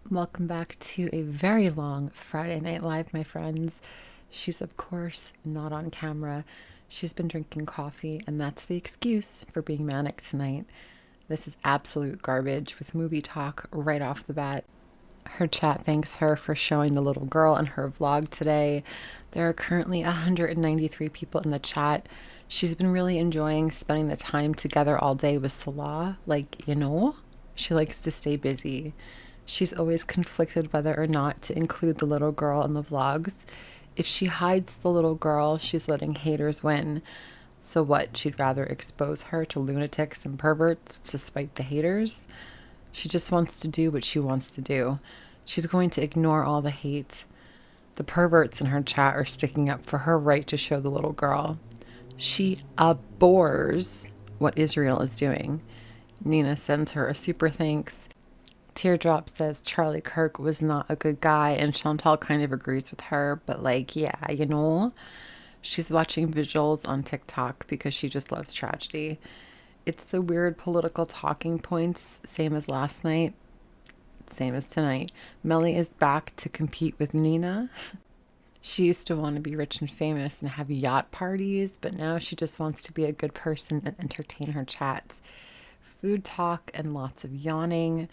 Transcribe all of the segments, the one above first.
Welcome back to a very long Friday Night Live, my friends. She's, of course, not on camera. She's been drinking coffee, and that's the excuse for being manic tonight. This is absolute garbage with movie talk right off the bat. Her chat thanks her for showing the little girl in her vlog today. There are currently 193 people in the chat. She's been really enjoying spending the time together all day with Salah. She likes to stay busy. She's always conflicted whether or not to include the little girl in the vlogs. If she hides the little girl, she's letting haters win. So what, she'd rather expose her to lunatics and perverts to spite the haters? She just wants to do what she wants to do. She's going to ignore all the hate. The perverts in her chat are sticking up for her right to show the little girl. She abhors what Israel is doing. Nina sends her a super thanks. Teardrop says Charlie Kirk was not a good guy, and Chantal kind of agrees with her, but she's watching visuals on TikTok because she just loves tragedy. It's the weird political talking points, same as last night, same as tonight. Melly is back to compete with Nina. She used to want to be rich and famous and have yacht parties, but now she just wants to be a good person and entertain her chats. Food talk and lots of yawning.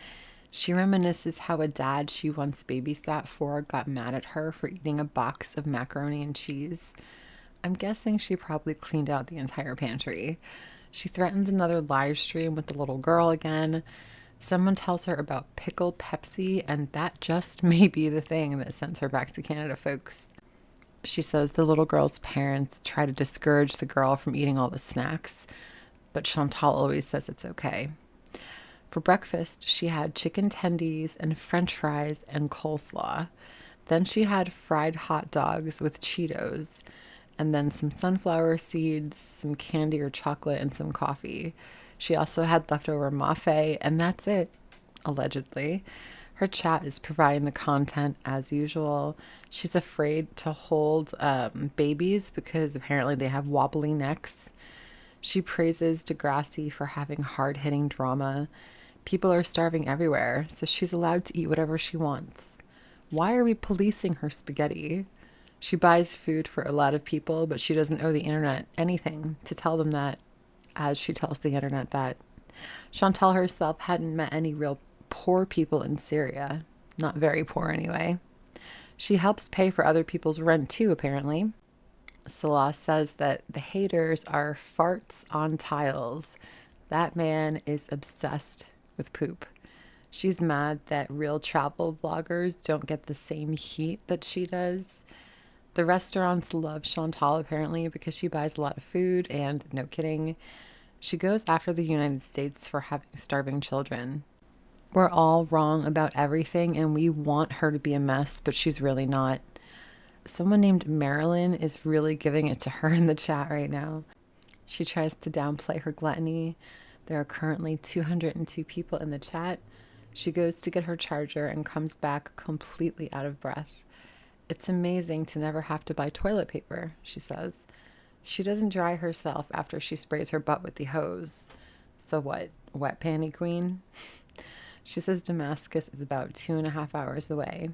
She reminisces how a dad she once babysat for got mad at her for eating a box of macaroni and cheese. I'm guessing she probably cleaned out the entire pantry. She threatens another live stream with the little girl again. Someone tells her about pickled Pepsi, and that just may be the thing that sends her back to Canada, folks. She says the little girl's parents try to discourage the girl from eating all the snacks, but Chantal always says it's okay. For breakfast, she had chicken tendies and french fries and coleslaw. Then she had fried hot dogs with Cheetos, and then some sunflower seeds, some candy or chocolate, and some coffee. She also had leftover mafe, and that's it, allegedly. Her chat is providing the content as usual. She's afraid to hold babies because apparently they have wobbly necks. She praises Degrassi for having hard-hitting drama. People are starving everywhere, so she's allowed to eat whatever she wants. Why are we policing her spaghetti? She buys food for a lot of people, but she doesn't owe the internet anything to tell them that, as she tells the internet that. Chantal herself hadn't met any real poor people in Syria. Not very poor, anyway. She helps pay for other people's rent, too, apparently. Salah says that the haters are farts on tiles. That man is obsessed with poop. She's mad that real travel vloggers don't get the same heat that she does. The restaurants love Chantal apparently because she buys a lot of food and, no kidding, she goes after the United States for having starving children. We're all wrong about everything and we want her to be a mess, but she's really not. Someone named Marilyn is really giving it to her in the chat right now. She tries to downplay her gluttony. There are currently 202 people in the chat. She goes to get her charger and comes back completely out of breath. It's amazing to never have to buy toilet paper, she says. She doesn't dry herself after she sprays her butt with the hose. So what, wet panty queen? She says Damascus is about 2.5 hours away.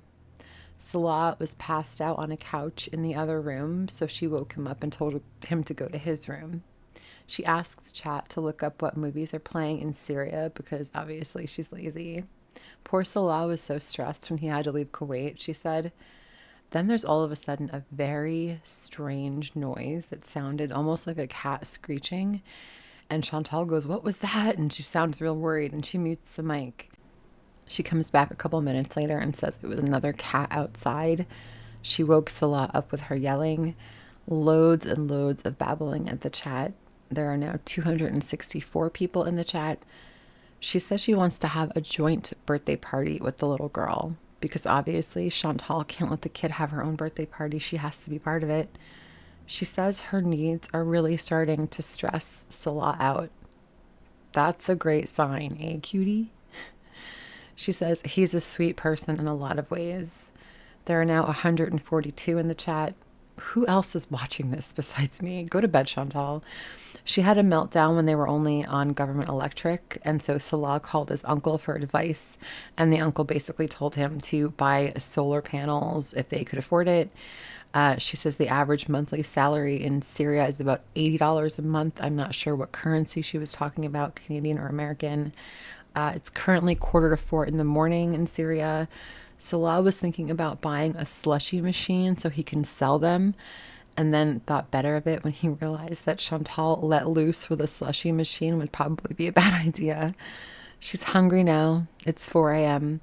Salah was passed out on a couch in the other room, so she woke him up and told him to go to his room. She asks chat to look up what movies are playing in Syria because obviously she's lazy. Poor Salah was so stressed when he had to leave Kuwait, she said. Then there's all of a sudden a very strange noise that sounded almost like a cat screeching. And Chantal goes, "What was that?" And she sounds real worried and she mutes the mic. She comes back a couple minutes later and says it was another cat outside. She woke Salah up with her yelling. Loads and loads of babbling at the chat. There are now 264 people in the chat. She says she wants to have a joint birthday party with the little girl because obviously Chantal can't let the kid have her own birthday party. She has to be part of it. She says her needs are really starting to stress Salah out. That's a great sign, eh, cutie? She says he's a sweet person in a lot of ways. There are now 142 in the chat. who else is watching this besides me? Go to bed, Chantal. She had a meltdown when they were only on government electric, and so Salah called his uncle for advice, and the uncle basically told him to buy solar panels if they could afford it. She says the average monthly salary in Syria is about $80 a month. I'm not sure what currency she was talking about, Canadian or American. It's currently 3:45 in the morning in Syria. Salah was thinking about buying a slushy machine so he can sell them, and then thought better of it when he realized that Chantal let loose with a slushy machine would probably be a bad idea. She's hungry now. It's 4 a.m.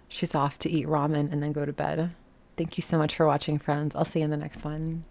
She's off to eat ramen and then go to bed. Thank you so much for watching, friends. I'll see you in the next one.